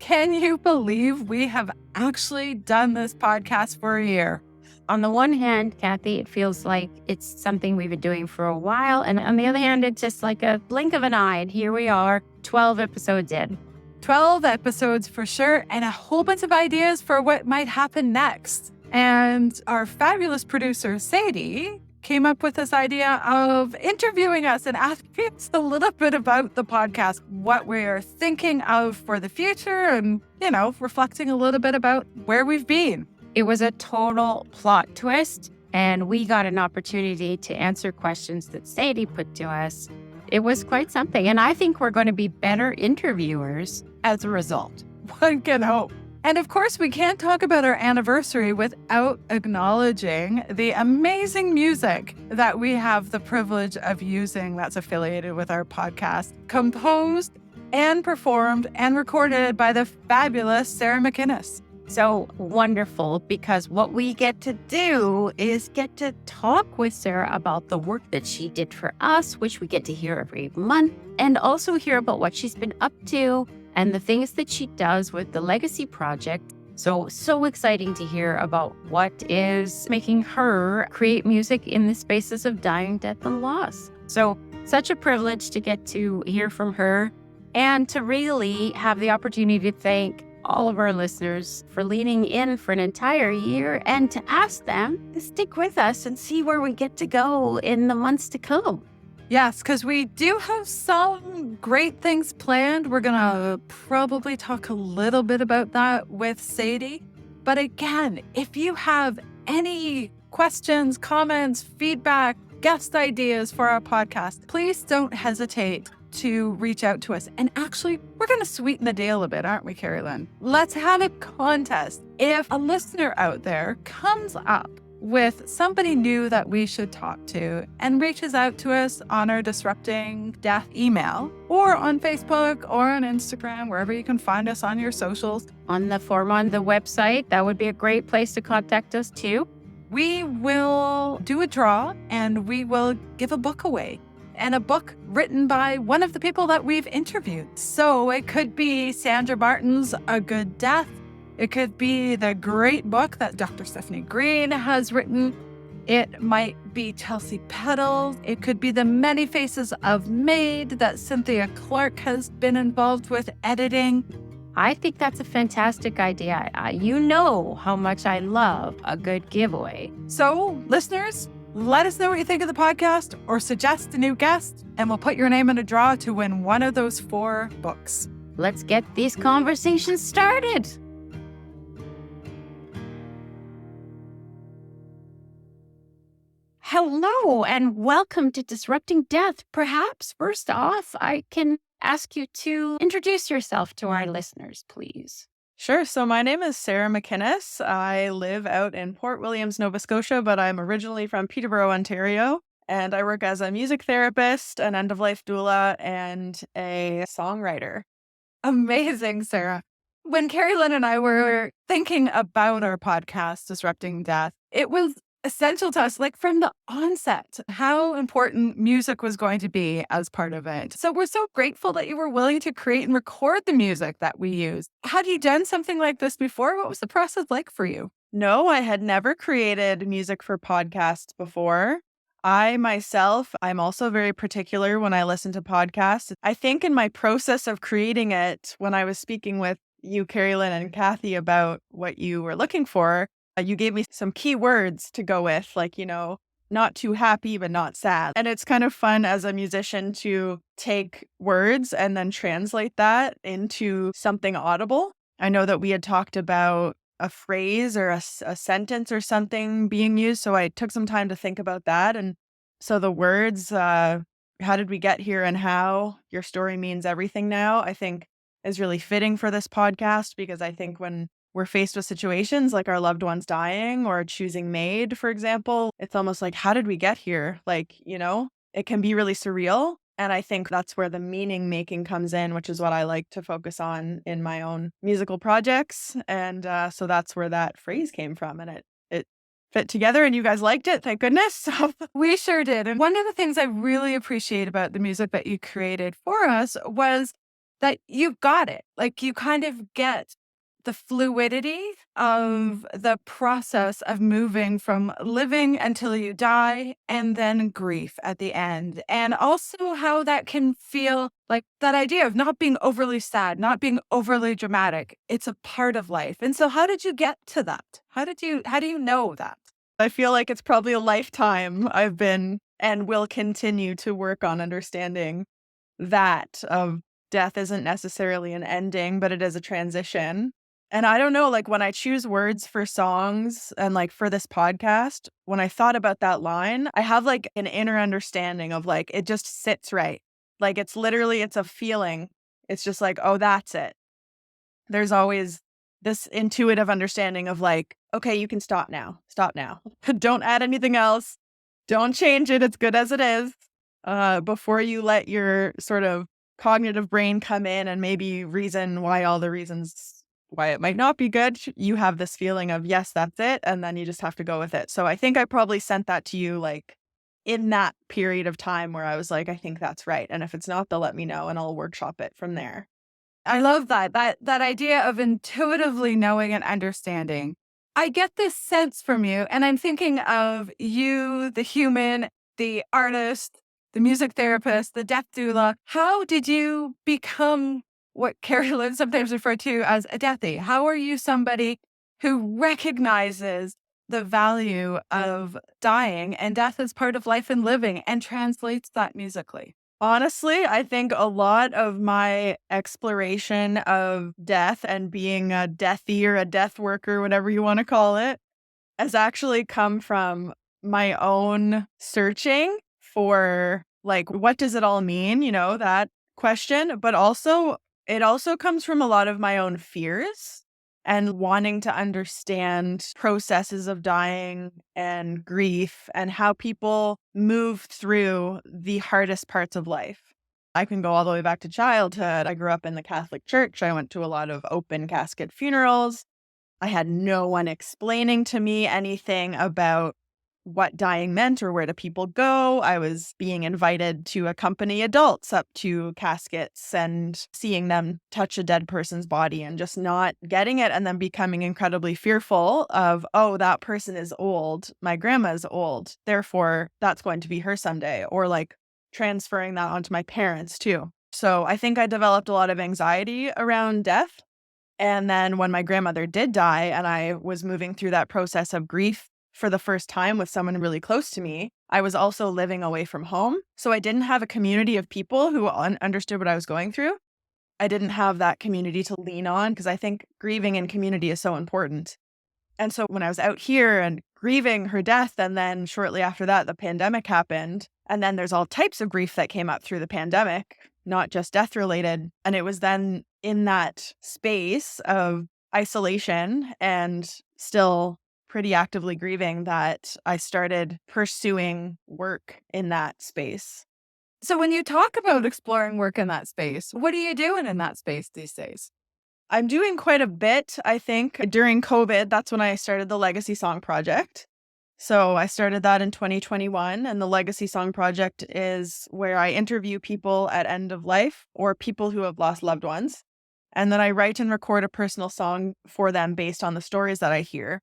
Can you believe we have actually done this podcast for a year? On the one hand, Kathy, it feels like it's something we've been doing for a while. And on the other hand, it's just like a blink of an eye. And here we are, 12 episodes in. 12 episodes for sure, and a whole bunch of ideas for what might happen next. And our fabulous producer, Sadie, came up with this idea of interviewing us and asking us a little bit about the podcast, what we're thinking of for the future, and, reflecting a little bit about where we've been. It was a total plot twist, and we got an opportunity to answer questions that Sadie put to us. It was quite something, and I think we're going to be better interviewers as a result. One can hope. And of course, we can't talk about our anniversary without acknowledging the amazing music that we have the privilege of using that's affiliated with our podcast, composed and performed and recorded by the fabulous Sarah McInnis. So wonderful, because what we get to do is get to talk with Sarah about the work that she did for us, which we get to hear every month, and also hear about what she's been up to and the things that she does with the Legacy Project. So exciting to hear about what is making her create music in the spaces of dying, death, and loss. So such a privilege to get to hear from her and to really have the opportunity to thank all of our listeners for leaning in for an entire year and to ask them to stick with us and see where we get to go in the months to come. Yes, because we do have some great things planned. We're going to probably talk a little bit about that with Sadie. But again, if you have any questions, comments, feedback, guest ideas for our podcast, please don't hesitate to reach out to us. And actually, we're going to sweeten the deal a bit, aren't we, Keri Lynn? Let's have a contest. If a listener out there comes up with somebody new that we should talk to and reaches out to us on our Disrupting Death email or on Facebook or on Instagram, wherever you can find us on your socials. On the form on the website, that would be a great place to contact us too. We will do a draw and we will give a book away. And a book written by one of the people that we've interviewed. So it could be Sandra Martin's A Good Death. It could be the great book that Dr. Stephanie Green has written. It might be Chelsea Peddle. It could be The Many Faces of Maid that Cynthia Clark has been involved with editing. I think that's a fantastic idea. You know how much I love a good giveaway. So, listeners, let us know what you think of the podcast or suggest a new guest, and we'll put your name in a draw to win one of those 4 books. Let's get these conversations started. Hello and welcome to Disrupting Death. Perhaps first off, I can ask you to introduce yourself to our listeners, please. Sure. So my name is Sarah McInnis. I live out in Port Williams, Nova Scotia, but I'm originally from Peterborough, Ontario. And I work as a music therapist, an end-of-life doula, and a songwriter. Amazing, Sarah. When Keri Lynn and I were thinking about our podcast, Disrupting Death, it was essential to us, like from the onset, how important music was going to be as part of it. So we're so grateful that you were willing to create and record the music that we use. Had you done something like this before? What was the process like for you? No, I had never created music for podcasts before. I'm also very particular when I listen to podcasts. I think in my process of creating it, when I was speaking with you, Keri Lynn, and Kathy about what you were looking for, you gave me some key words to go with, like, not too happy, but not sad. And it's kind of fun as a musician to take words and then translate that into something audible. I know that we had talked about a phrase or a sentence or something being used. So I took some time to think about that. And so the words, how did we get here and how your story means everything now, I think is really fitting for this podcast, because I think when we're faced with situations like our loved ones dying or choosing maid, for example, it's almost like, how did we get here? Like, it can be really surreal. And I think that's where the meaning making comes in, which is what I like to focus on in my own musical projects. And so that's where that phrase came from. And it fit together, and you guys liked it. Thank goodness. So we sure did. And one of the things I really appreciate about the music that you created for us was that you've got it. Like you kind of get the fluidity of the process of moving from living until you die and then grief at the end. And also how that can feel like that idea of not being overly sad, not being overly dramatic. It's a part of life. And so how did you get to that? How do you know that? I feel like it's probably a lifetime I've been and will continue to work on understanding that of death isn't necessarily an ending, but it is a transition. And I don't know, like when I choose words for songs and like for this podcast, when I thought about that line, I have like an inner understanding of like, it just sits right. Like it's literally, it's a feeling. It's just like, oh, that's it. There's always this intuitive understanding of like, okay, you can stop now. Stop now. Don't add anything else. Don't change it. It's good as it is. Before you let your sort of cognitive brain come in and maybe reason why all the reasons why it might not be good, you have this feeling of, yes, that's it. And then you just have to go with it. So I think I probably sent that to you like in that period of time where I was like, I think that's right. And if it's not, they'll let me know and I'll workshop it from there. I love that idea of intuitively knowing and understanding. I get this sense from you, and I'm thinking of you, the human, the artist, the music therapist, the death doula. How did you become what Keri Lynn sometimes referred to as a deathy? How are you somebody who recognizes the value of dying and death as part of life and living and translates that musically? Honestly, I think a lot of my exploration of death and being a deathy or a death worker, whatever you want to call it, has actually come from my own searching for like, what does it all mean? You know, that question. But also, it also comes from a lot of my own fears and wanting to understand processes of dying and grief and how people move through the hardest parts of life. I can go all the way back to childhood. I grew up in the Catholic Church. I went to a lot of open casket funerals. I had no one explaining to me anything about what dying meant or where do people go. I was being invited to accompany adults up to caskets and seeing them touch a dead person's body and just not getting it and then becoming incredibly fearful of, oh, that person is old. My grandma's old. Therefore, that's going to be her someday. Or like transferring that onto my parents too. So I think I developed a lot of anxiety around death. And then when my grandmother did die and I was moving through that process of grief for the first time with someone really close to me, I was also living away from home. So I didn't have a community of people who understood what I was going through. I didn't have that community to lean on because I think grieving in community is so important. And so when I was out here and grieving her death, and then shortly after that, the pandemic happened. And then there's all types of grief that came up through the pandemic, not just death related. And it was then in that space of isolation and still pretty actively grieving that I started pursuing work in that space. So when you talk about exploring work in that space, what are you doing in that space these days? I'm doing quite a bit, I think. During COVID, that's when I started the Legacy Song Project. So I started that in 2021, and the Legacy Song Project is where I interview people at end of life or people who have lost loved ones. And then I write and record a personal song for them based on the stories that I hear.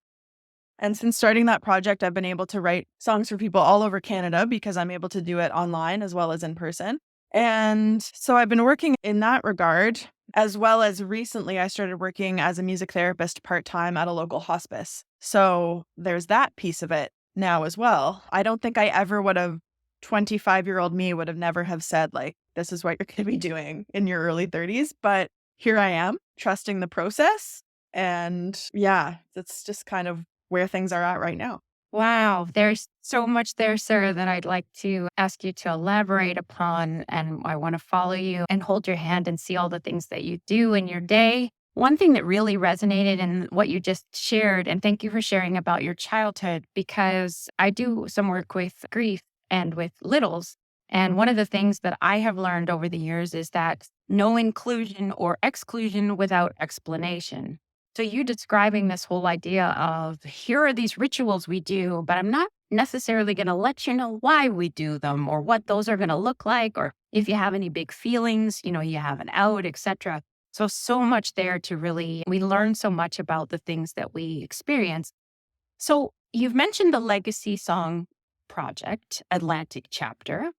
And since starting that project, I've been able to write songs for people all over Canada because I'm able to do it online as well as in person. And so I've been working in that regard, as well as recently I started working as a music therapist part-time at a local hospice. So there's that piece of it now as well. I don't think I ever would have, 25-year-old me would have never have said like, this is what you're going to be doing in your early 30s. But here I am, trusting the process. And yeah, that's just kind of where things are at right now. Wow, there's so much there, Sarah, that I'd like to ask you to elaborate upon. And I want to follow you and hold your hand and see all the things that you do in your day. One thing that really resonated in what you just shared, and thank you for sharing about your childhood, because I do some work with grief and with littles. And one of the things that I have learned over the years is that no inclusion or exclusion without explanation. So you describing this whole idea of here are these rituals we do, but I'm not necessarily going to let you know why we do them or what those are going to look like, or if you have any big feelings, you have an out, etc. So much there to really, we learn so much about the things that we experience. So you've mentioned the Legacy Song Project, Atlantic chapter.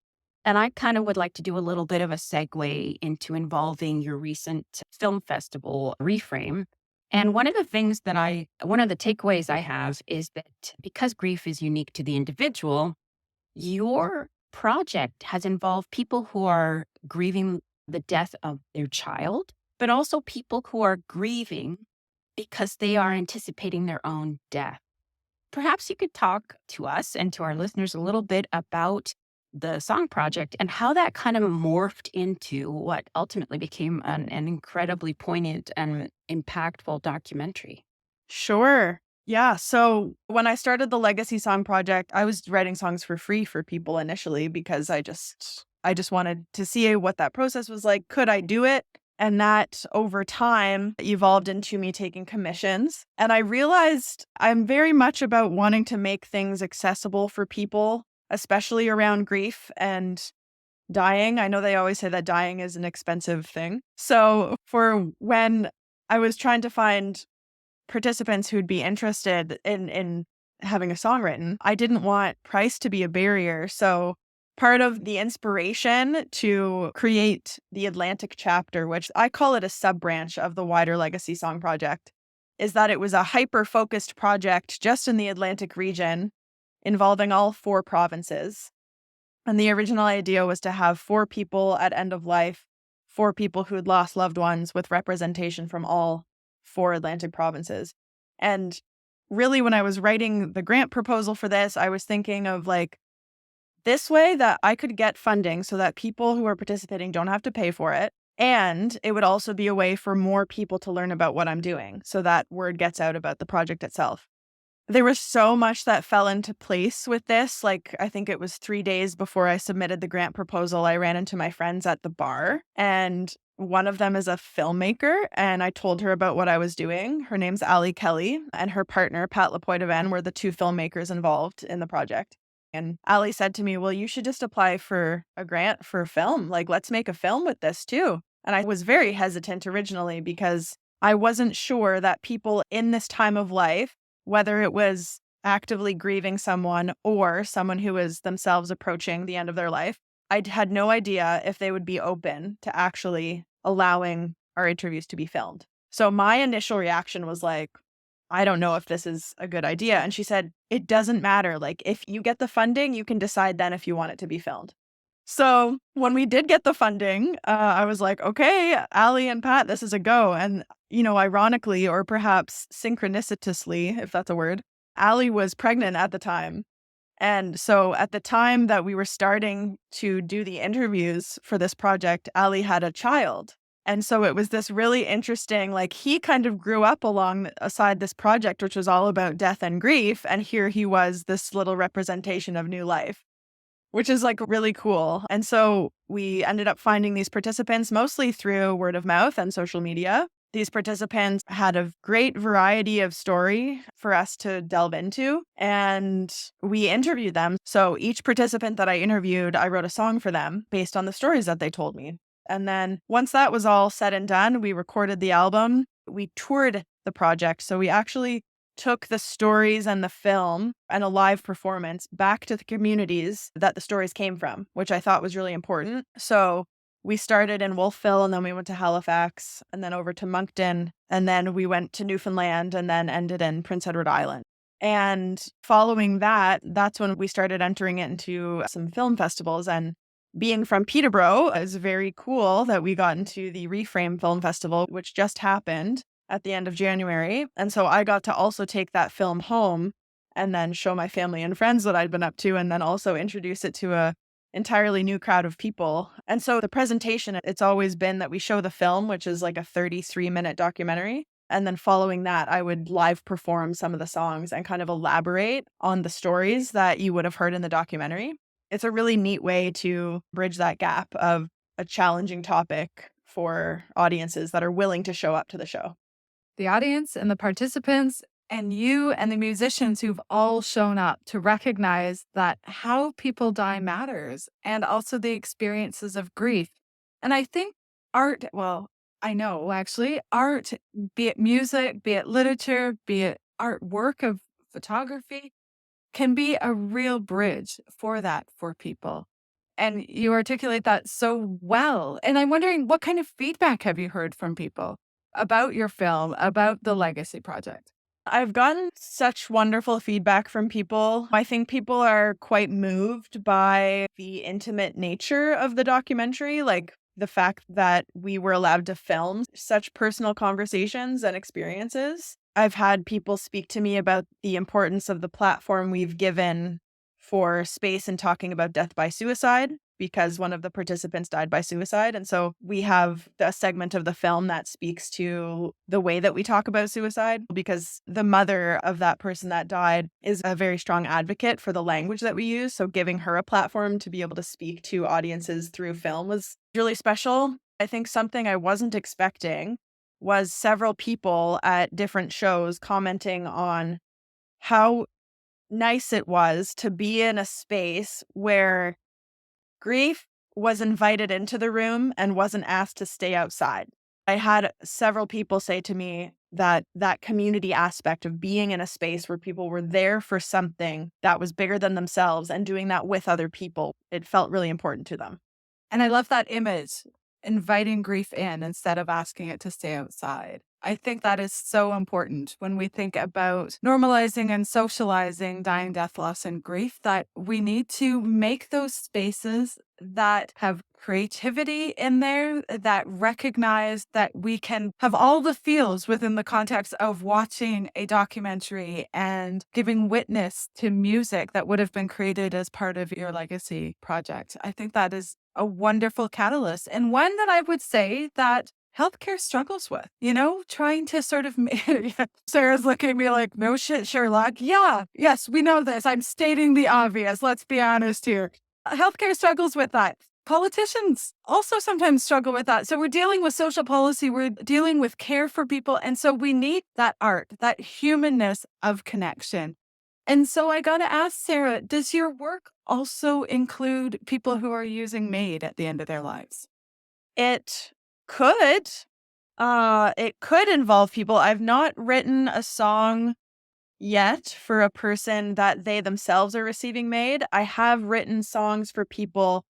And I kind of would like to do a little bit of a segue into involving your recent film festival, Reframe. And one of the takeaways I have is that because grief is unique to the individual, your project has involved people who are grieving the death of their child, but also people who are grieving because they are anticipating their own death. Perhaps you could talk to us and to our listeners a little bit about the song project and how that kind of morphed into what ultimately became an incredibly poignant and impactful documentary. Sure. Yeah. So when I started the Legacy Song Project, I was writing songs for free for people initially because I just wanted to see what that process was like. Could I do it? And that over time evolved into me taking commissions. And I realized I'm very much about wanting to make things accessible for people, especially around grief and dying. I know they always say that dying is an expensive thing. So for when I was trying to find participants who'd be interested in having a song written, I didn't want price to be a barrier. So part of the inspiration to create the Atlantic chapter, which I call it a sub-branch of the wider Legacy Song Project, is that it was a hyper-focused project just in the Atlantic region involving all 4 provinces. And the original idea was to have 4 people at end of life, 4 people who had lost loved ones with representation from all 4 Atlantic provinces. And really, when I was writing the grant proposal for this, I was thinking of this way that I could get funding so that people who are participating don't have to pay for it. And it would also be a way for more people to learn about what I'm doing so that word gets out about the project itself. There was so much that fell into place with this. I think it was 3 days before I submitted the grant proposal, I ran into my friends at the bar, and one of them is a filmmaker, and I told her about what I was doing. Her name's Ali Kelly, and her partner, Pat Lapointe-Van, were the 2 filmmakers involved in the project. And Ali said to me, well, you should just apply for a grant for film. Let's make a film with this too. And I was very hesitant originally because I wasn't sure that people in this time of life, whether it was actively grieving someone or someone who was themselves approaching the end of their life, I had no idea if they would be open to actually allowing our interviews to be filmed. So my initial reaction was I don't know if this is a good idea. And she said, it doesn't matter. If you get the funding, you can decide then if you want it to be filmed. So when we did get the funding, I was like, okay, Ali and Pat, this is a go. And, ironically, or perhaps synchronicitously, if that's a word, Ali was pregnant at the time. And so at the time that we were starting to do the interviews for this project, Ali had a child. And so it was this really interesting, he kind of grew up alongside this project, which was all about death and grief. And here he was, this little representation of new life, which is really cool. And so we ended up finding these participants mostly through word of mouth and social media. These participants had a great variety of story for us to delve into, and we interviewed them. So each participant that I interviewed, I wrote a song for them based on the stories that they told me. And then once that was all said and done, we recorded the album. We toured the project. So we actually took the stories and the film and a live performance back to the communities that the stories came from, which I thought was really important. So we started in Wolfville, and then we went to Halifax, and then over to Moncton, and then we went to Newfoundland, and then ended in Prince Edward Island. And following that, that's when we started entering into some film festivals. And being from Peterborough, is very cool that we got into the Reframe Film Festival, which just happened at the end of January. And so I got to also take that film home and then show my family and friends what I'd been up to, and then also introduce it to a entirely new crowd of people. And so the presentation, it's always been that we show the film, which is a 33-minute documentary. And then following that, I would live perform some of the songs and kind of elaborate on the stories that you would have heard in the documentary. It's a really neat way to bridge that gap of a challenging topic for audiences that are willing to show up to the show. The audience and the participants and you and the musicians who've all shown up to recognize that how people die matters and also the experiences of grief. And I think art, well, I know actually, art, be it music, be it literature, be it artwork of photography, can be a real bridge for that for people. And you articulate that so well. And I'm wondering, what kind of feedback have you heard from people about your film, about the Legacy Project? I've gotten such wonderful feedback from people. I think people are quite moved by the intimate nature of the documentary, like the fact that we were allowed to film such personal conversations and experiences. I've had people speak to me about the importance of the platform we've given for space and talking about death by suicide, because one of the participants died by suicide. And so we have a segment of the film that speaks to the way that we talk about suicide, because the mother of that person that died is a very strong advocate for the language that we use. So giving her a platform to be able to speak to audiences through film was really special. I think something I wasn't expecting was several people at different shows commenting on how nice it was to be in a space where grief was invited into the room and wasn't asked to stay outside. I had several people say to me that that community aspect of being in a space where people were there for something that was bigger than themselves and doing that with other people, it felt really important to them. And I love that image, inviting grief in instead of asking it to stay outside. I think that is so important when we think about normalizing and socializing dying, death, loss, and grief, that we need to make those spaces that have creativity in there, that recognize that we can have all the feels within the context of watching a documentary and giving witness to music that would have been created as part of your legacy project. I think that is a wonderful catalyst, and one that I would say that healthcare struggles with, trying to sort of, Sarah's looking at me like, no shit, Sherlock. Yeah, yes, we know this. I'm stating the obvious. Let's be honest here. Healthcare struggles with that. Politicians also sometimes struggle with that. So we're dealing with social policy. We're dealing with care for people. And so we need that art, that humanness of connection. And so I got to ask Sarah, does your work also include people who are using MAID at the end of their lives? It could. It could involve people. I've not written a song yet for a person that they themselves are receiving MAID. I have written songs for people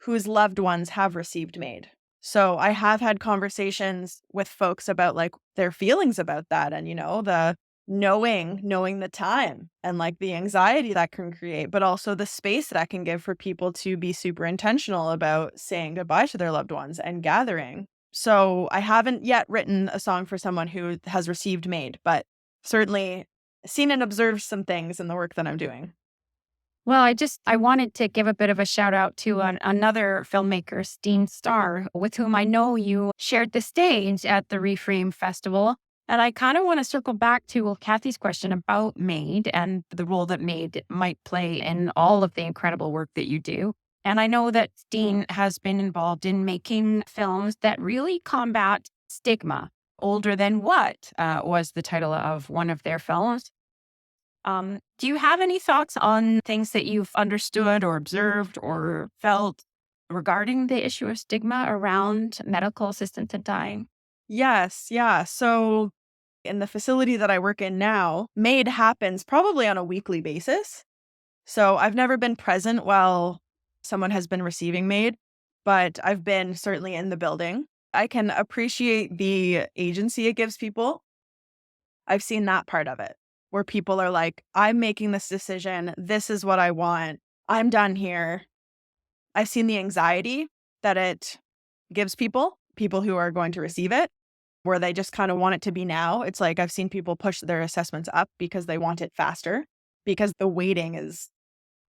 whose loved ones have received MAID. So I have had conversations with folks about like their feelings about that, and the knowing the time and like the anxiety that can create, but also the space that can give for people to be super intentional about saying goodbye to their loved ones and gathering. So I haven't yet written a song for someone who has received MAID, but certainly seen and observed some things in the work that I'm doing. Well, I wanted to give a bit of a shout out to another filmmaker, Steen Starr, with whom I know you shared the stage at the Reframe Festival. And I kind of want to circle back to Kathy's question about MAID and the role that MAID might play in all of the incredible work that you do. And I know that Steen has been involved in making films that really combat stigma. Older Than What was the title of one of their films. Do you have any thoughts on things that you've understood or observed or felt regarding the issue of stigma around medical assistance in dying? Yes, yeah. So in the facility that I work in now, MAID happens probably on a weekly basis. So I've never been present while someone has been receiving MAID, but I've been certainly in the building. I can appreciate the agency it gives people. I've seen that part of it, where people are like, I'm making this decision. This is what I want. I'm done here. I've seen the anxiety that it gives people who are going to receive it, where they just kind of want it to be now. It's like I've seen people push their assessments up because they want it faster, because the waiting is,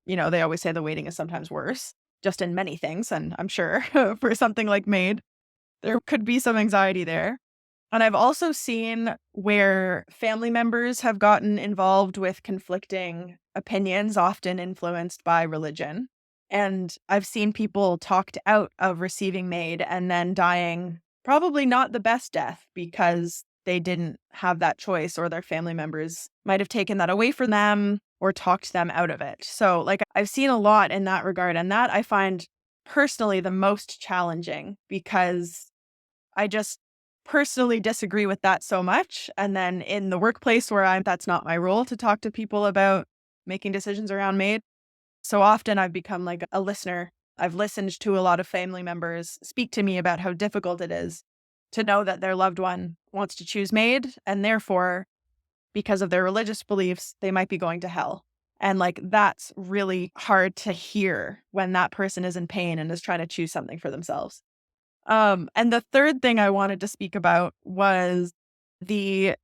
they always say the waiting is sometimes worse, just in many things. And I'm sure for something like MAID, there could be some anxiety there. And I've also seen where family members have gotten involved with conflicting opinions, often influenced by religion. And I've seen people talked out of receiving MAID and then dying probably not the best death because they didn't have that choice, or their family members might have taken that away from them or talked them out of it. So like I've seen a lot in that regard, and that I find personally the most challenging, because I just personally disagree with that so much. And then in the workplace where that's not my role to talk to people about making decisions around MAID. So often I've become like a listener. I've listened to a lot of family members speak to me about how difficult it is to know that their loved one wants to choose MAID, and therefore, because of their religious beliefs, they might be going to hell. And like, that's really hard to hear when that person is in pain and is trying to choose something for themselves. And the third thing I wanted to speak about was the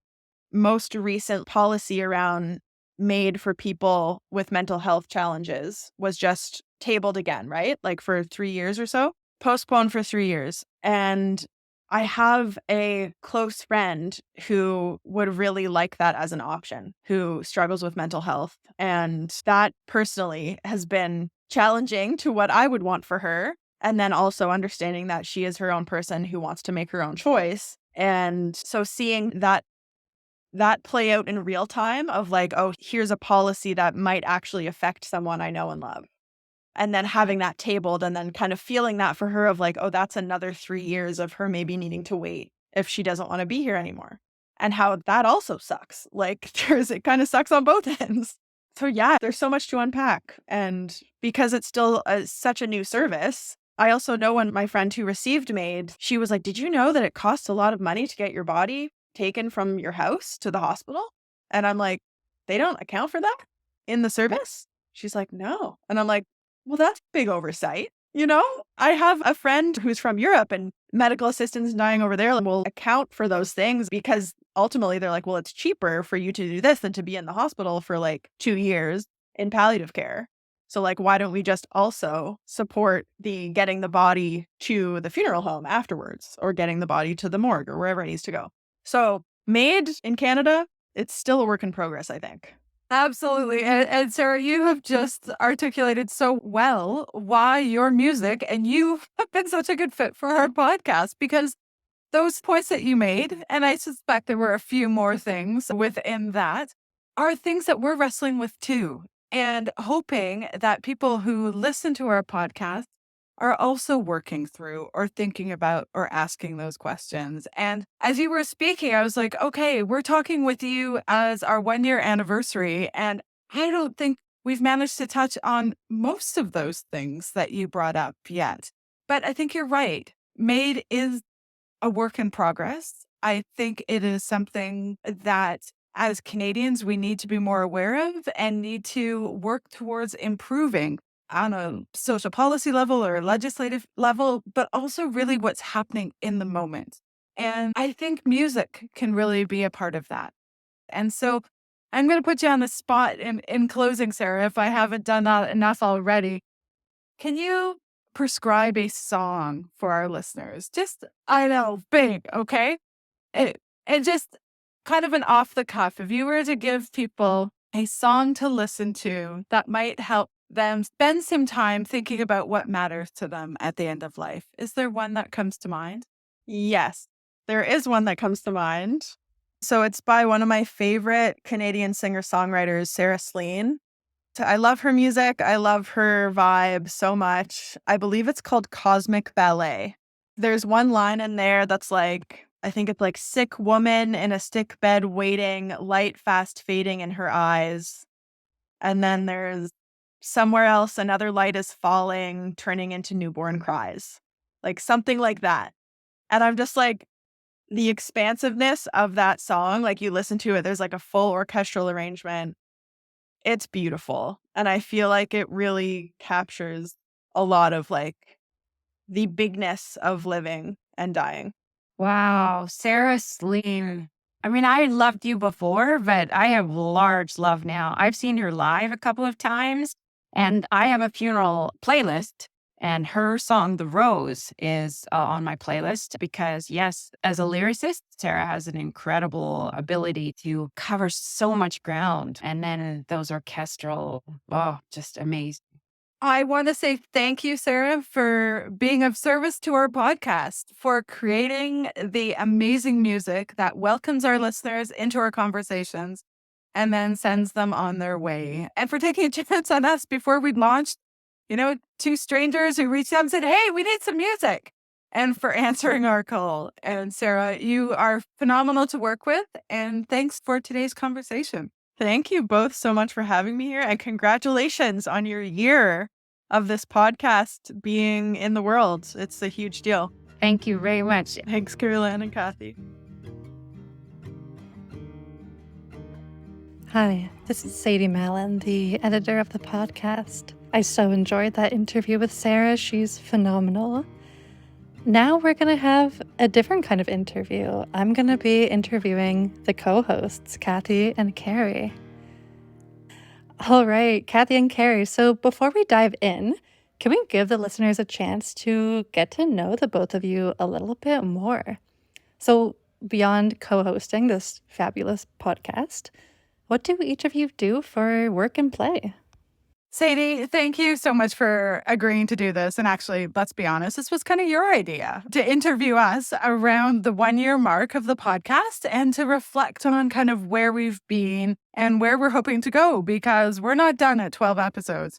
most recent policy around MAID for people with mental health challenges was just tabled again, right? Like for 3 years or so, postponed for 3 years. And I have a close friend who would really like that as an option, who struggles with mental health. And that personally has been challenging to what I would want for her. And then also understanding that she is her own person who wants to make her own choice. And so seeing that play out in real time of like, oh, here's a policy that might actually affect someone I know and love. And then having that tabled, and then kind of feeling that for her of like, oh, that's another 3 years of her maybe needing to wait if she doesn't want to be here anymore. And how that also sucks. Like it kind of sucks on both ends. So yeah, there's so much to unpack. And because it's still such a new service, I also know when my friend who received MAID, she was like, did you know that it costs a lot of money to get your body taken from your house to the hospital? And I'm like, they don't account for that in the service? She's like, no. And I'm like, well, that's a big oversight. You know, I have a friend who's from Europe, and medical assistants dying over there will account for those things, because ultimately they're like, well, it's cheaper for you to do this than to be in the hospital for like 2 years in palliative care. So like, why don't we just also support the getting the body to the funeral home afterwards, or getting the body to the morgue or wherever it needs to go? So MAID in Canada, it's still a work in progress, I think. Absolutely. And Sarah, you have just articulated so well why your music and you have been such a good fit for our podcast, because those points that you made, and I suspect there were a few more things within that, are things that we're wrestling with too. And hoping that people who listen to our podcast are also working through or thinking about or asking those questions. And as you were speaking, I was like, okay, we're talking with you as our 1 year anniversary. And I don't think we've managed to touch on most of those things that you brought up yet. But I think you're right. MAID is a work in progress. I think it is something that as Canadians, we need to be more aware of and need to work towards improving on a social policy level or legislative level, but also really what's happening in the moment. And I think music can really be a part of that. And so I'm going to put you on the spot in closing, Sarah, if I haven't done that enough already. Can you prescribe a song for our listeners? Just, I know, big, okay? And just kind of an off the cuff. If you were to give people a song to listen to that might help them spend some time thinking about what matters to them at the end of life, is there one that comes to mind? Yes, there is one that comes to mind. So it's by one of my favorite Canadian singer-songwriters, Sarah McInnis. I love her music. I love her vibe so much. I believe it's called Cosmic Ballet. There's one line in there that's like, I think it's like, sick woman in a sick bed waiting, light fast fading in her eyes. And then there's somewhere else, another light is falling, turning into newborn cries. Like something like that. And I'm just like, the expansiveness of that song, like you listen to it, there's like a full orchestral arrangement. It's beautiful. And I feel like it really captures a lot of like the bigness of living and dying. Wow, Sarah McInnis. I mean, I loved you before, but I have large love now. I've seen her live a couple of times, and I have a funeral playlist, and her song, The Rose, is on my playlist because, yes, as a lyricist, Sarah has an incredible ability to cover so much ground. And then those orchestral, oh, just amazing. I want to say thank you, Sarah, for being of service to our podcast, for creating the amazing music that welcomes our listeners into our conversations and then sends them on their way. And for taking a chance on us before we launched, two strangers who reached out and said, "Hey, we need some music." And for answering our call. And Sarah, you are phenomenal to work with. And thanks for today's conversation. Thank you both so much for having me here, and congratulations on your year of this podcast being in the world. It's a huge deal. Thank you very much. Thanks, Caroline and Kathy. Hi, this is Sadie Mallon, the editor of the podcast. I so enjoyed that interview with Sarah. She's phenomenal. Now we're going to have a different kind of interview. I'm going to be interviewing the co-hosts, Kathy and Keri. All right, Kathy and Keri. So before we dive in, can we give the listeners a chance to get to know the both of you a little bit more? So beyond co-hosting this fabulous podcast, what do each of you do for work and play? Sadie, thank you so much for agreeing to do this. And actually, let's be honest, this was kind of your idea to interview us around the 1-year mark of the podcast and to reflect on kind of where we've been and where we're hoping to go, because we're not done at 12 episodes.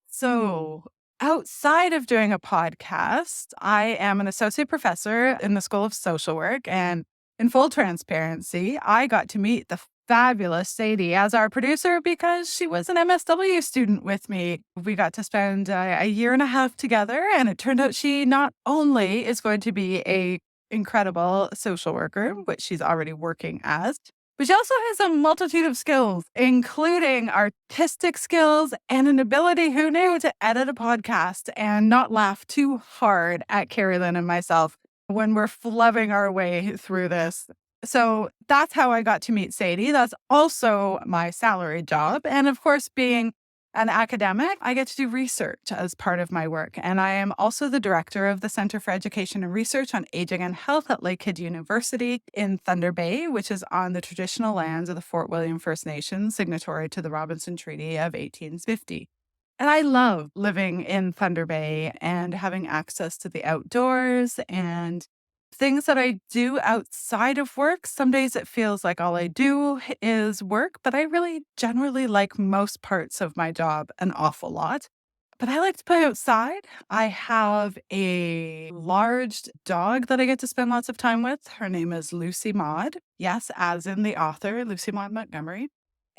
So outside of doing a podcast, I am an associate professor in the School of Social Work. And in full transparency, I got to meet the fabulous Sadie as our producer because she was an MSW student with me. We got to spend a year and a half together, and it turned out she not only is going to be a incredible social worker, which she's already working as, but she also has a multitude of skills, including artistic skills and an ability, who knew, to edit a podcast and not laugh too hard at Keri Lynn and myself when we're flubbing our way through this. So that's how I got to meet Sadie. That's also my salary job. And of course, being an academic, I get to do research as part of my work. And I am also the director of the Center for Education and Research on Aging and Health at Lakehead University in Thunder Bay, which is on the traditional lands of the Fort William First Nation, signatory to the Robinson Treaty of 1850. And I love living in Thunder Bay and having access to the outdoors and things that I do outside of work. Some days it feels like all I do is work, but I really generally like most parts of my job an awful lot. But I like to play outside. I have a large dog that I get to spend lots of time with. Her name is Lucy Maud. Yes, as in the author, Lucy Maud Montgomery.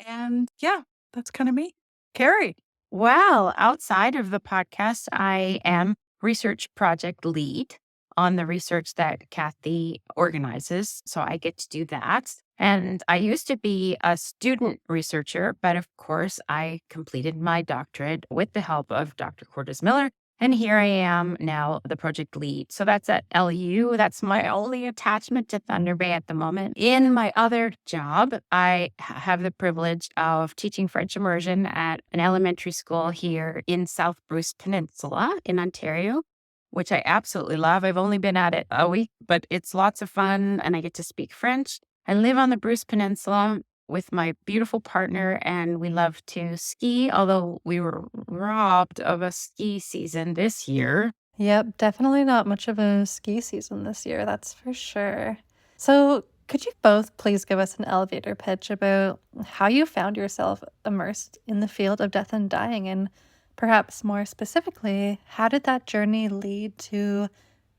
And yeah, that's kind of me. Keri. Well, outside of the podcast, I am research project lead on the research that Kathy organizes. So I get to do that. And I used to be a student researcher, but of course, I completed my doctorate with the help of Dr. Cordes Miller. And here I am now, the project lead. So that's at LU. That's my only attachment to Thunder Bay at the moment. In my other job, I have the privilege of teaching French immersion at an elementary school here in South Bruce Peninsula in Ontario, which I absolutely love. I've only been at it a week, but it's lots of fun and I get to speak French. I live on the Bruce Peninsula with my beautiful partner, and we love to ski, although we were robbed of a ski season this year. Yep, definitely not much of a ski season this year, that's for sure. So could you both please give us an elevator pitch about how you found yourself immersed in the field of death and dying, and perhaps more specifically, how did that journey lead to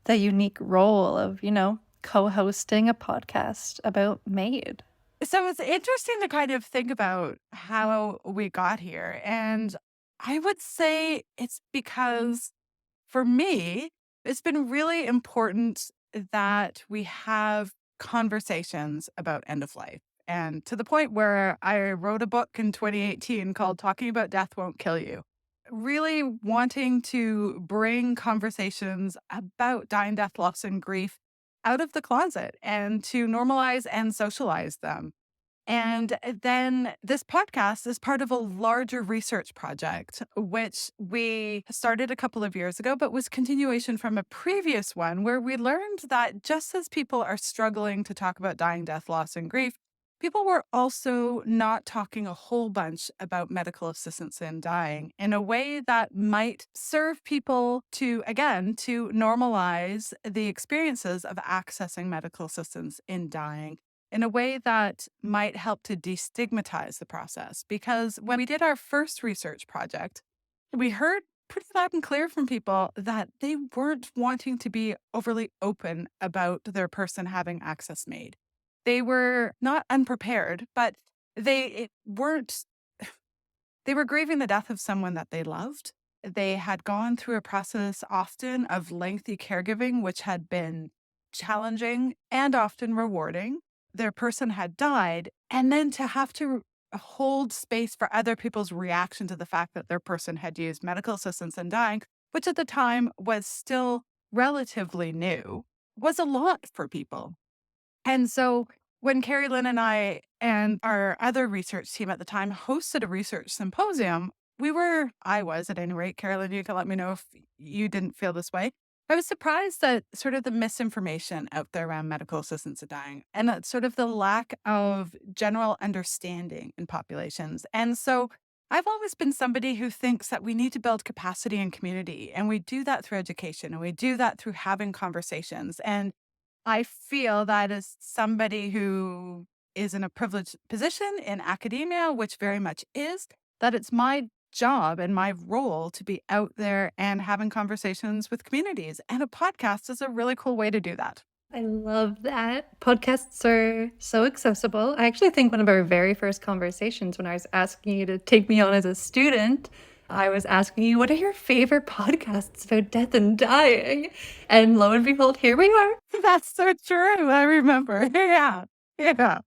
the unique role of, co-hosting a podcast about MAID? So it's interesting to kind of think about how we got here. And I would say it's because for me, it's been really important that we have conversations about end of life. And to the point where I wrote a book in 2018 called Talking About Death Won't Kill You. Really wanting to bring conversations about dying, death, loss, and grief out of the closet and to normalize and socialize them. And then this podcast is part of a larger research project, which we started a couple of years ago, but was continuation from a previous one where we learned that just as people are struggling to talk about dying, death, loss, and grief, people were also not talking a whole bunch about medical assistance in dying in a way that might serve people to, again, to normalize the experiences of accessing medical assistance in dying in a way that might help to destigmatize the process. Because when we did our first research project, we heard pretty loud and clear from people that they weren't wanting to be overly open about their person having access made. They were not unprepared, but they weren't, they were grieving the death of someone that they loved. They had gone through a process often of lengthy caregiving, which had been challenging and often rewarding. Their person had died, and then to have to hold space for other people's reaction to the fact that their person had used medical assistance in dying, which at the time was still relatively new, was a lot for people. And so when Keri Lynn and I and our other research team at the time hosted a research symposium, I was at any rate, Keri Lynn, you can let me know if you didn't feel this way. I was surprised that sort of the misinformation out there around medical assistance in dying and that sort of the lack of general understanding in populations. And so I've always been somebody who thinks that we need to build capacity and community, and we do that through education, and we do that through having conversations. And I feel that as somebody who is in a privileged position in academia, which very much is, that it's my job and my role to be out there and having conversations with communities. And a podcast is a really cool way to do that. I love that. Podcasts are so accessible. I actually think one of our very first conversations when I was asking you to take me on as a student, I was asking you, what are your favorite podcasts about death and dying? And lo and behold, here we are. That's so true. I remember. Yeah. Yeah.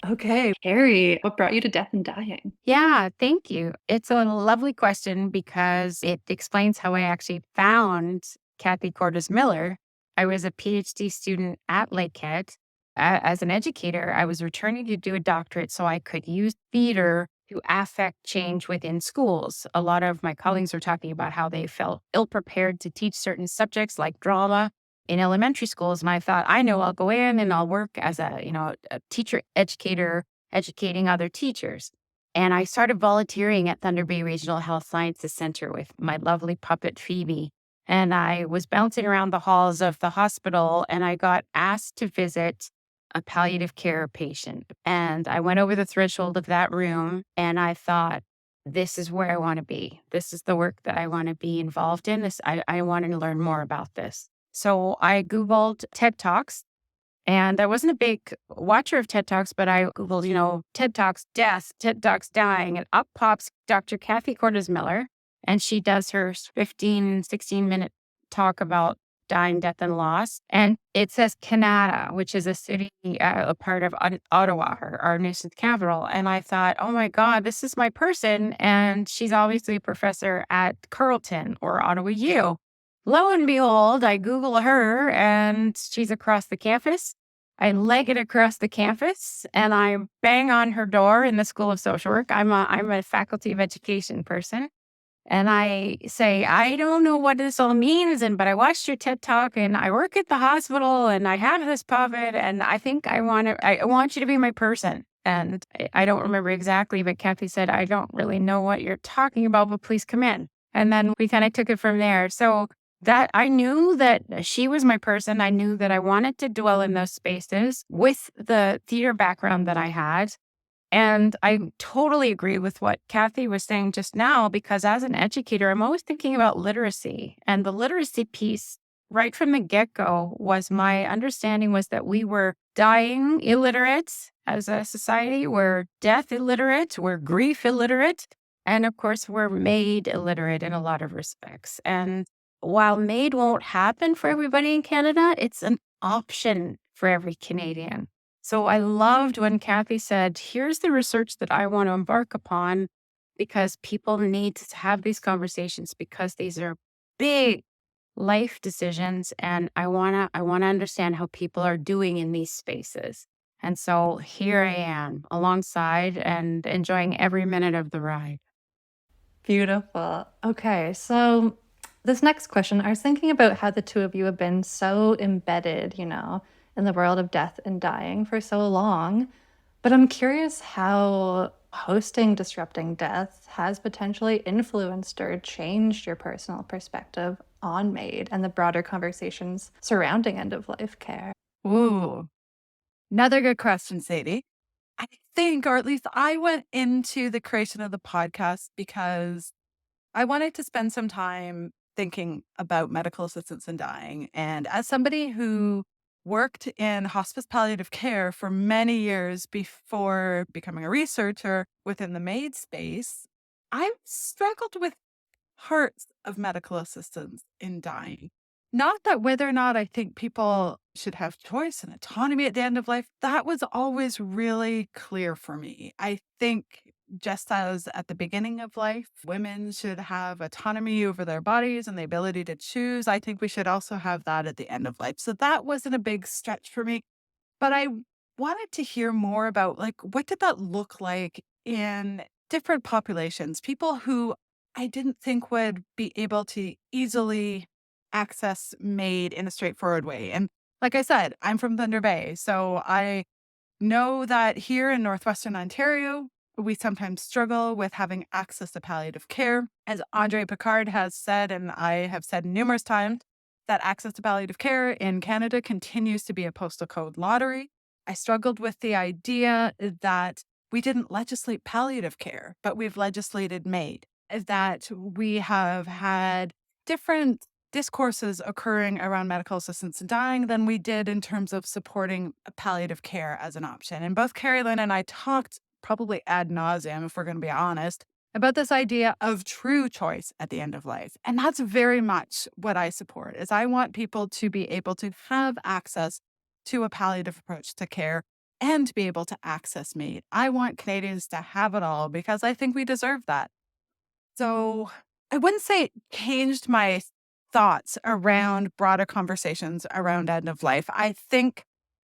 Okay, Keri, what brought you to death and dying? Yeah, thank you. It's a lovely question because it explains how I actually found Kathy Cordes Miller. I was a PhD student at Lakehead. As an educator, I was returning to do a doctorate so I could use theater to affect change within schools. A lot of my colleagues were talking about how they felt ill-prepared to teach certain subjects like drama in elementary schools. And I thought, I know, I'll go in and I'll work as a teacher educator, educating other teachers. And I started volunteering at Thunder Bay Regional Health Sciences Center with my lovely puppet Phoebe. And I was bouncing around the halls of the hospital and I got asked to visit a palliative care patient. And I went over the threshold of that room and I thought, this is where I want to be. This is the work that I want to be involved in. I want to learn more about this. So I Googled TED Talks, and I wasn't a big watcher of TED Talks, but I Googled, TED Talks death, TED Talks dying, and up pops Dr. Kathy Cordes Miller, and she does her 15, 16-minute talk about dying, death, and loss. And it says Canada, which is a city, a part of Ottawa, our nation's capital. And I thought, oh my God, this is my person. And she's obviously a professor at Carleton or Ottawa U. Lo and behold, I Google her and she's across the campus. I leg it across the campus and I bang on her door in the School of Social Work. I'm a faculty of education person. And I say, I don't know what this all means, but I watched your TED Talk and I work at the hospital and I have this puppet and I think I want you to be my person. And I don't remember exactly, but Kathy said, I don't really know what you're talking about, but please come in. And then we kind of took it from there. So that I knew that she was my person. I knew that I wanted to dwell in those spaces with the theater background that I had. And I totally agree with what Kathy was saying just now, because as an educator, I'm always thinking about literacy. And the literacy piece right from the get-go was my understanding was that we were dying illiterate as a society. We're death illiterate, we're grief illiterate. And of course, we're made illiterate in a lot of respects. And while MAID won't happen for everybody in Canada, it's an option for every Canadian. So I loved when Kathy said, here's the research that I want to embark upon because people need to have these conversations because these are big life decisions. And I want to understand how people are doing in these spaces. And so here I am alongside and enjoying every minute of the ride. Beautiful. Okay, so this next question, I was thinking about how the two of you have been so embedded, in the world of death and dying for so long. But I'm curious how hosting Disrupting Death has potentially influenced or changed your personal perspective on MAID and the broader conversations surrounding end of life care. Ooh, another good question, Sadie. I think, or at least I went into the creation of the podcast because I wanted to spend some time thinking about medical assistance in dying. And as somebody who worked in hospice palliative care for many years before becoming a researcher within the MAID space, I struggled with parts of medical assistance in dying. Not that whether or not I think people should have choice and autonomy at the end of life, that was always really clear for me. I think just as at the beginning of life, women should have autonomy over their bodies and the ability to choose, I think we should also have that at the end of life. So that wasn't a big stretch for me. But I wanted to hear more about like what did that look like in different populations, people who I didn't think would be able to easily access MAID in a straightforward way. And like I said, I'm from Thunder Bay, so I know that here in Northwestern Ontario, we sometimes struggle with having access to palliative care. As Andre Picard has said, and I have said numerous times, that access to palliative care in Canada continues to be a postal code lottery. I struggled with the idea that we didn't legislate palliative care, but we've legislated MAID, that we have had different discourses occurring around medical assistance in dying than we did in terms of supporting palliative care as an option. And both Carrie Lynn and I talked probably ad nauseum, if we're going to be honest, about this idea of true choice at the end of life. And that's very much what I support is I want people to be able to have access to a palliative approach to care and to be able to access MAID. I want Canadians to have it all because I think we deserve that. So I wouldn't say it changed my thoughts around broader conversations around end of life. I think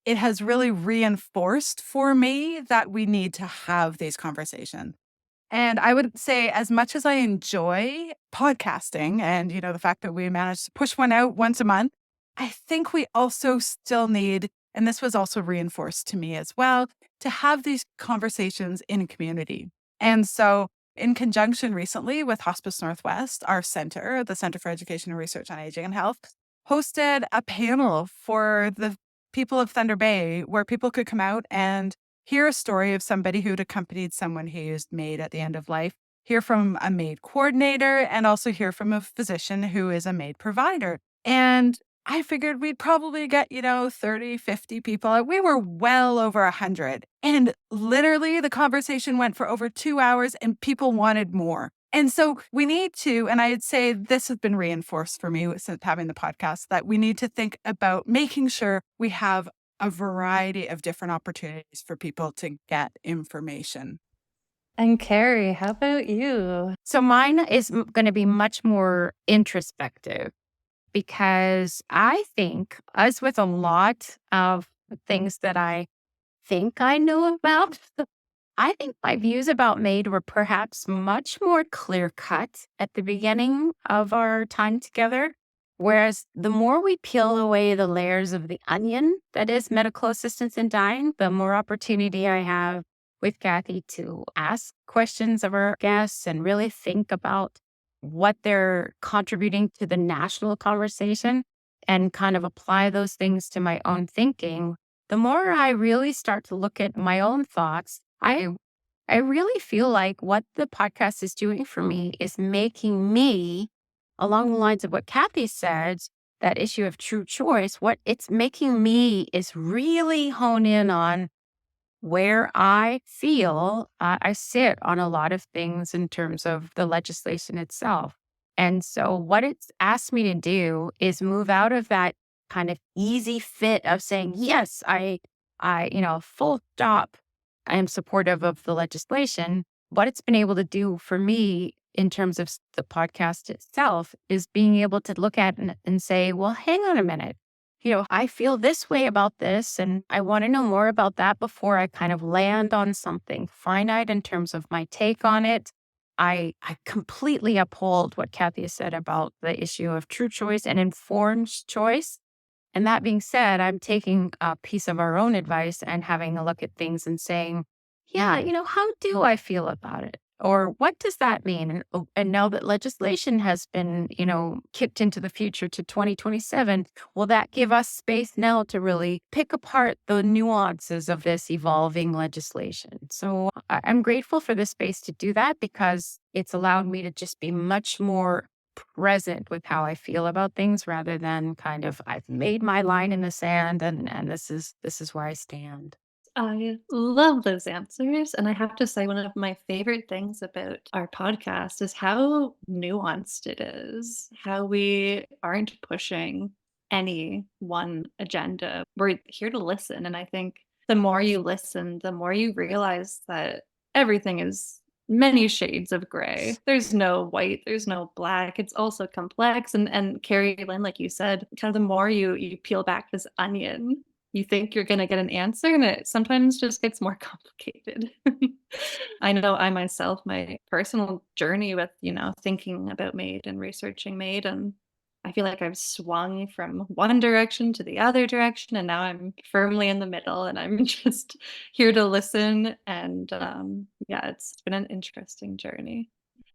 it has really reinforced for me that we need to have these conversations. And I would say, as much as I enjoy podcasting and, the fact that we managed to push one out once a month, I think we also still need, and this was also reinforced to me as well, to have these conversations in community. And so, in conjunction recently with Hospice Northwest, our center, the Center for Education and Research on Aging and Health, hosted a panel for the people of Thunder Bay where people could come out and hear a story of somebody who'd accompanied someone who used MAID at the end of life, hear from a MAID coordinator, and also hear from a physician who is a MAID provider. And I figured we'd probably get, 30, 50 people. We were well over 100. And literally the conversation went for over 2 hours and people wanted more. And so we need to, and I'd say this has been reinforced for me since having the podcast, that we need to think about making sure we have a variety of different opportunities for people to get information. And Keri, how about you? So mine is going to be much more introspective because I think, as with a lot of things that I think I know about, I think my views about MAID were perhaps much more clear cut at the beginning of our time together. Whereas the more we peel away the layers of the onion that is medical assistance in dying, the more opportunity I have with Kathy to ask questions of our guests and really think about what they're contributing to the national conversation and kind of apply those things to my own thinking. The more I really start to look at my own thoughts, I really feel like what the podcast is doing for me is making me, along the lines of what Kathy said, that issue of true choice, what it's making me is really hone in on where I feel I sit on a lot of things in terms of the legislation itself. And so what it's asked me to do is move out of that kind of easy fit of saying, yes, I, full stop, I am supportive of the legislation. What it's been able to do for me in terms of the podcast itself is being able to look at and say, well, hang on a minute. I feel this way about this, and I want to know more about that before I kind of land on something finite in terms of my take on it. I completely uphold what Kathy has said about the issue of true choice and informed choice. And that being said, I'm taking a piece of our own advice and having a look at things and saying, yeah, how do I feel about it? Or what does that mean? And now that legislation has been, kicked into the future to 2027, will that give us space now to really pick apart the nuances of this evolving legislation? So I'm grateful for the space to do that because it's allowed me to just be much more present with how I feel about things rather than kind of I've made my line in the sand and this is where I stand. I love those answers. And I have to say, one of my favorite things about our podcast is how nuanced it is, how we aren't pushing any one agenda. We're here to listen. And I think the more you listen, the more you realize that everything is many shades of gray. There's no white, there's no black. It's also complex. And Carrie Lynn, like you said, kind of the more you peel back this onion, you think you're gonna get an answer, and it sometimes just gets more complicated. I know I myself, my personal journey with, thinking about MAID and researching MAID, and I feel like I've swung from one direction to the other direction, and now I'm firmly in the middle, and I'm just here to listen. And yeah, it's been an interesting journey.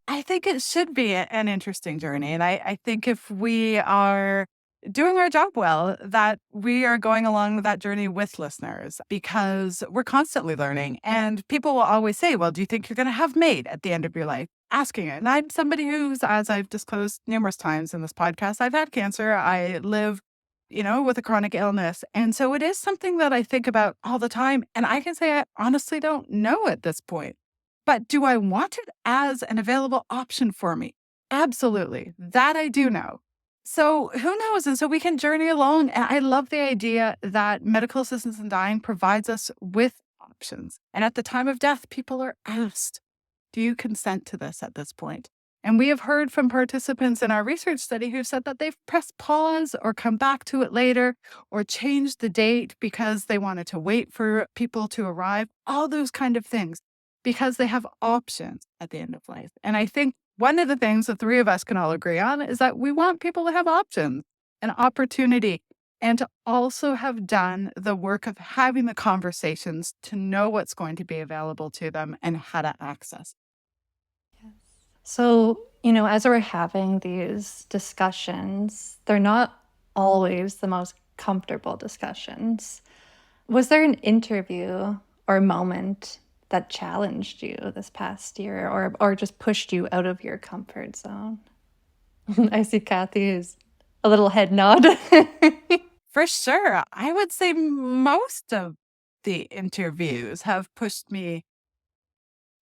I think it should be an interesting journey. And I think if we are doing our job well, that we are going along that journey with listeners because we're constantly learning. And people will always say, well, do you think you're going to have MAID at the end of your life? Asking it. And I'm somebody who's, as I've disclosed numerous times in this podcast, I've had cancer. I live, with a chronic illness. And so it is something that I think about all the time. And I can say I honestly don't know at this point. But do I want it as an available option for me? Absolutely. That I do know. So who knows? And so we can journey along. And I love the idea that medical assistance in dying provides us with options. And at the time of death, people are asked, do you consent to this at this point? And we have heard from participants in our research study who've said that they've pressed pause or come back to it later or changed the date because they wanted to wait for people to arrive, all those kind of things, because they have options at the end of life. And I think one of the things the three of us can all agree on is that we want people to have options and opportunity and to also have done the work of having the conversations to know what's going to be available to them and how to access. So, as we're having these discussions, they're not always the most comfortable discussions. Was there an interview or moment that challenged you this past year or just pushed you out of your comfort zone? I see Kathy's a little head nod. For sure. I would say most of the interviews have pushed me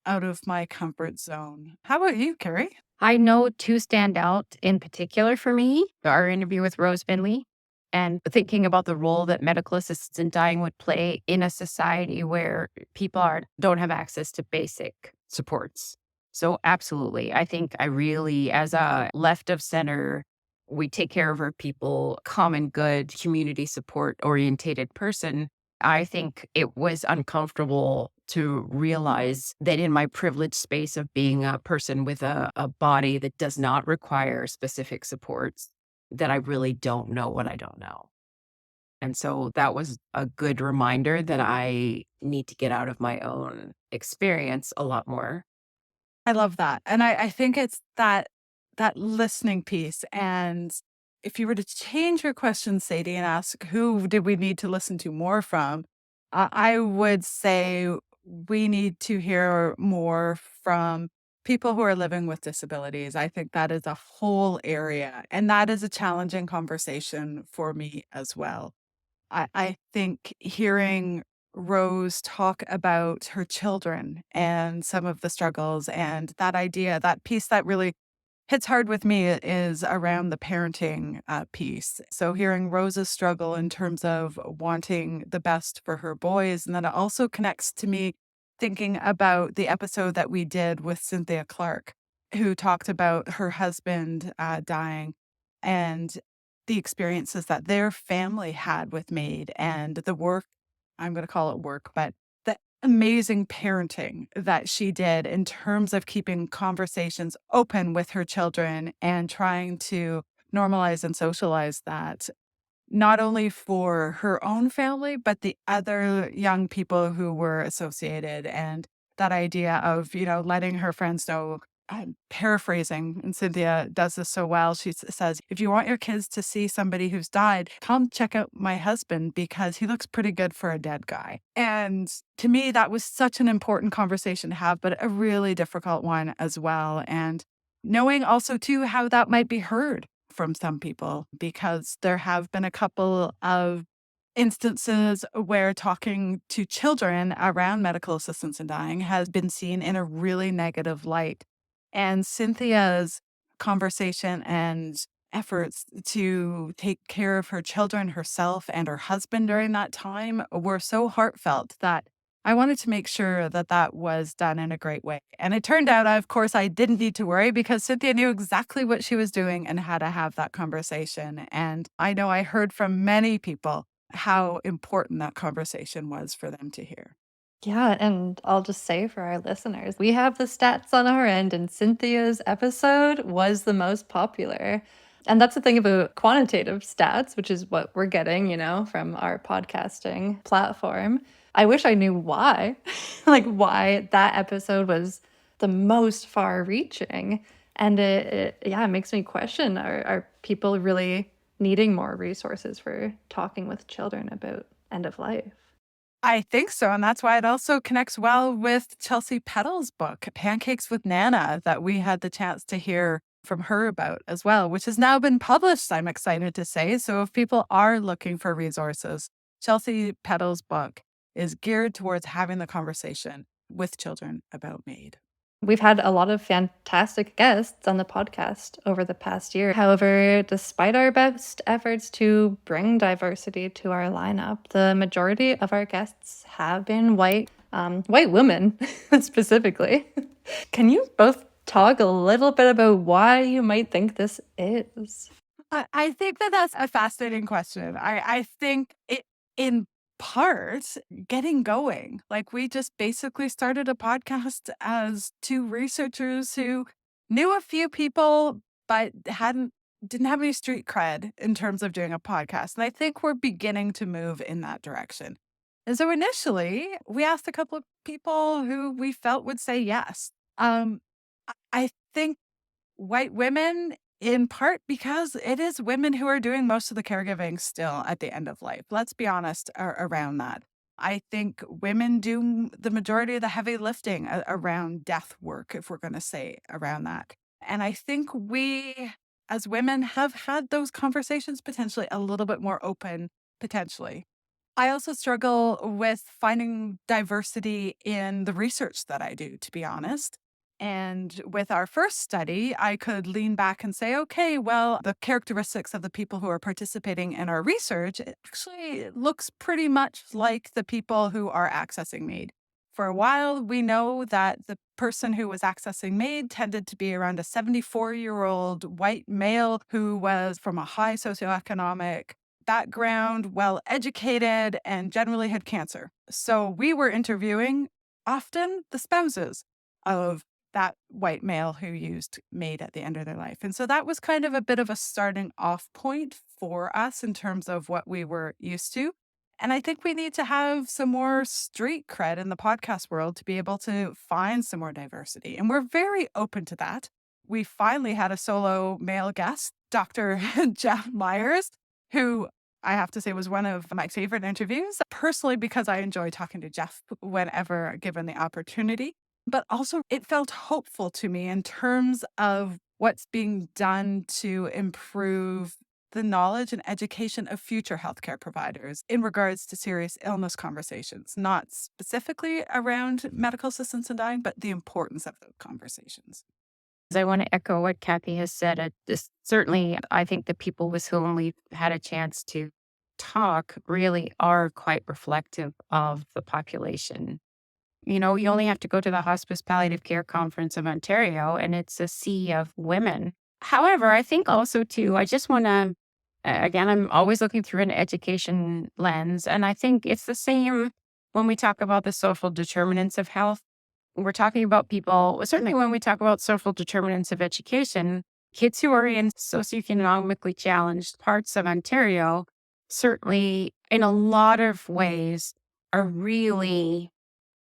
out of my comfort zone. How about you, Keri? I know two stand out in particular for me. Our interview with Rose Finley and thinking about the role that medical assistants in dying would play in a society where people don't have access to basic supports. So absolutely. I think I really, as a left of center, we take care of our people, common good, community support orientated person. I think it was uncomfortable to realize that in my privileged space of being a person with a body that does not require specific supports, that I really don't know what I don't know. And so that was a good reminder that I need to get out of my own experience a lot more. I love that. And I think it's that listening piece. And if you were to change your question, Sadie, and ask who did we need to listen to more from, I would say we need to hear more from people who are living with disabilities. I think that is a whole area, and that is a challenging conversation for me as well. I think hearing Rose talk about her children and some of the struggles and that idea, that piece that really hits hard with me is around the parenting piece. So hearing Rose's struggle in terms of wanting the best for her boys, and then it also connects to me thinking about the episode that we did with Cynthia Clark, who talked about her husband dying and the experiences that their family had with MAID and the work, I'm going to call it work, but the amazing parenting that she did in terms of keeping conversations open with her children and trying to normalize and socialize that. not only for her own family, but the other young people who were associated. And that idea of, letting her friends know, I'm paraphrasing, and Cynthia does this so well. She says, if you want your kids to see somebody who's died, come check out my husband because he looks pretty good for a dead guy. And to me, that was such an important conversation to have, but a really difficult one as well. And knowing also, too, how that might be heard from some people, because there have been a couple of instances where talking to children around medical assistance in dying has been seen in a really negative light. And Cynthia's conversation and efforts to take care of her children, herself, and her husband during that time were so heartfelt that I wanted to make sure that that was done in a great way. And it turned out, of course, I didn't need to worry because Cynthia knew exactly what she was doing and how to have that conversation. And I know I heard from many people how important that conversation was for them to hear. Yeah, and I'll just say for our listeners, we have the stats on our end, and Cynthia's episode was the most popular. And that's the thing about quantitative stats, which is what we're getting, from our podcasting platform. I wish I knew why, like why that episode was the most far reaching. And it makes me question, are people really needing more resources for talking with children about end of life? I think so. And that's why it also connects well with Chelsea Petal's book, Pancakes with Nana, that we had the chance to hear from her about as well, which has now been published, I'm excited to say. So if people are looking for resources, Chelsea Petal's book is geared towards having the conversation with children about MAID. We've had a lot of fantastic guests on the podcast over the past year. However, despite our best efforts to bring diversity to our lineup, the majority of our guests have been white women specifically. Can you both talk a little bit about why you might think this is? I think that that's a fascinating question. I think it, in part, getting going. Like, we just basically started a podcast as two researchers who knew a few people, but didn't have any street cred in terms of doing a podcast. And I think we're beginning to move in that direction. And so initially, we asked a couple of people who we felt would say yes. I think white women, in part because it is women who are doing most of the caregiving still at the end of life. Let's be honest around that. I think women do the majority of the heavy lifting around death work, if we're going to say around that. And I think we, as women, have had those conversations potentially a little bit more open, potentially. I also struggle with finding diversity in the research that I do, to be honest. And with our first study, I could lean back and say, okay, well, the characteristics of the people who are participating in our research, it actually looks pretty much like the people who are accessing MAID. For a while, we know that the person who was accessing MAID tended to be around a 74-year-old white male who was from a high socioeconomic background, well educated, and generally had cancer. So we were interviewing often the spouses of that white male who used MAID at the end of their life. And so that was kind of a bit of a starting off point for us in terms of what we were used to. And I think we need to have some more street cred in the podcast world to be able to find some more diversity. And we're very open to that. We finally had a solo male guest, Dr. Jeff Myers, who I have to say was one of my favorite interviews, personally, because I enjoy talking to Jeff whenever given the opportunity. But also, it felt hopeful to me in terms of what's being done to improve the knowledge and education of future healthcare providers in regards to serious illness conversations, not specifically around medical assistance in dying, but the importance of those conversations. I want to echo what Kathy has said. Certainly, I think the people with whom we've had a chance to talk really are quite reflective of the population. You only have to go to the Hospice Palliative Care Conference of Ontario, and it's a sea of women. However, I think also, too, I just want to, again, I'm always looking through an education lens, and I think it's the same when we talk about the social determinants of health. We're talking about people, certainly when we talk about social determinants of education, kids who are in socioeconomically challenged parts of Ontario certainly in a lot of ways are really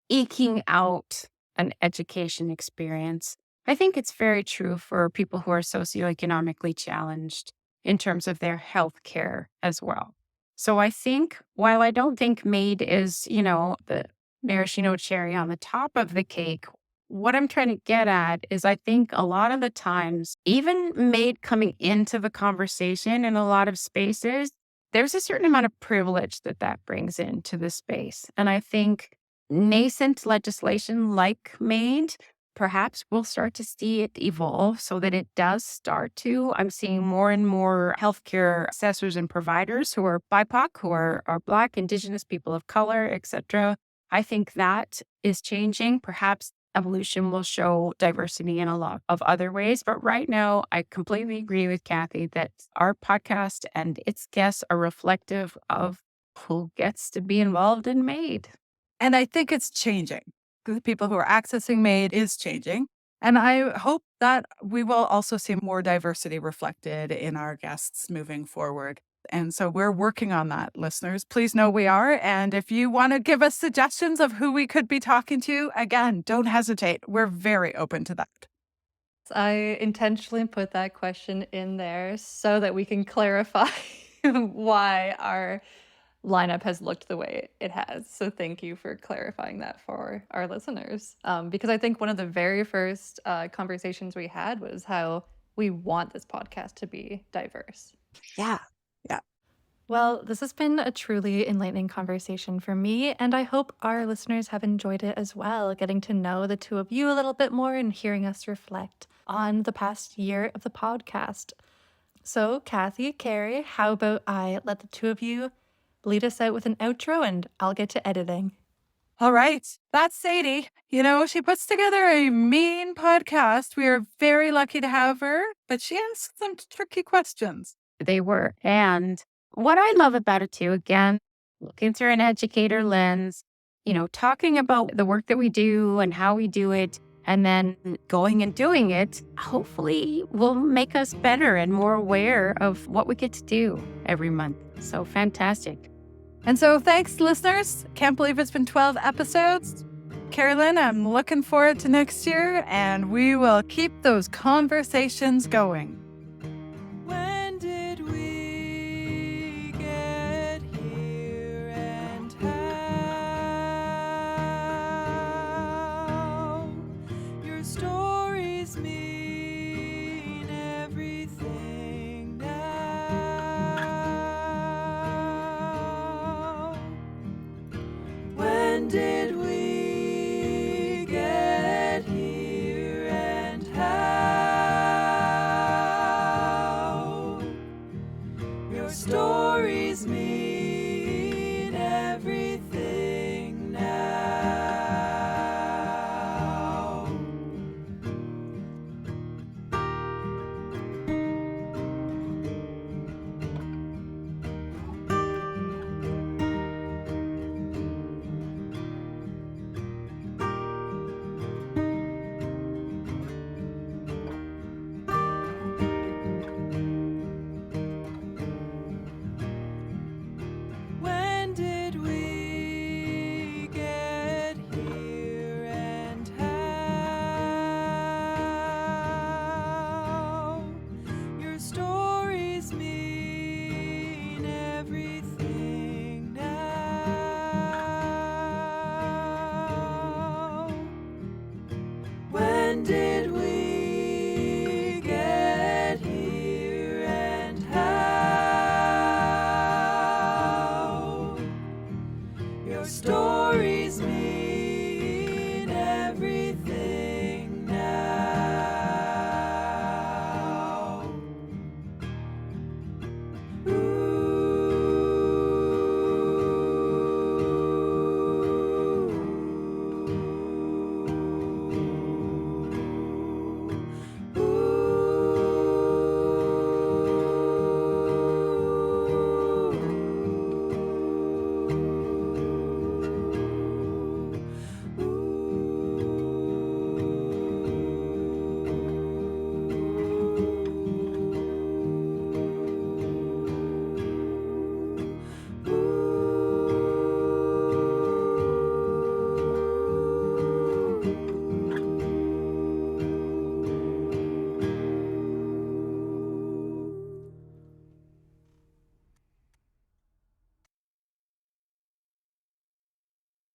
eking out an education experience. I think it's very true for people who are socioeconomically challenged in terms of their health care as well. So I think while I don't think MAID is, the maraschino cherry on the top of the cake, what I'm trying to get at is I think a lot of the times, even MAID coming into the conversation in a lot of spaces, there's a certain amount of privilege that brings into the space. And I think nascent legislation like MAID, perhaps we'll start to see it evolve so that it does start to. I'm seeing more and more healthcare assessors and providers who are BIPOC, who are Black, Indigenous, people of color, etc. I think that is changing. Perhaps evolution will show diversity in a lot of other ways. But right now, I completely agree with Kathy that our podcast and its guests are reflective of who gets to be involved in MAID. And I think it's changing. The people who are accessing MAID is changing. And I hope that we will also see more diversity reflected in our guests moving forward. And so we're working on that, listeners. Please know we are. And if you want to give us suggestions of who we could be talking to, again, don't hesitate. We're very open to that. I intentionally put that question in there so that we can clarify why our lineup has looked the way it has. So thank you for clarifying that for our listeners. Because I think one of the very first conversations we had was how we want this podcast to be diverse. Yeah. Well, this has been a truly enlightening conversation for me, and I hope our listeners have enjoyed it as well, getting to know the two of you a little bit more and hearing us reflect on the past year of the podcast. So, Kathy, Keri, how about I let the two of you lead us out with an outro and I'll get to editing. All right. That's Sadie. She puts together a mean podcast. We are very lucky to have her, but she asks some tricky questions. They were. And what I love about it too, again, looking through an educator lens, talking about the work that we do and how we do it, and then going and doing it, hopefully will make us better and more aware of what we get to do every month. So fantastic. And so thanks, listeners. Can't believe it's been 12 episodes. Carolyn, I'm looking forward to next year, and we will keep those conversations going. When did we get here and how? Your stories mean everything now. When did we get here and how? Your stories mean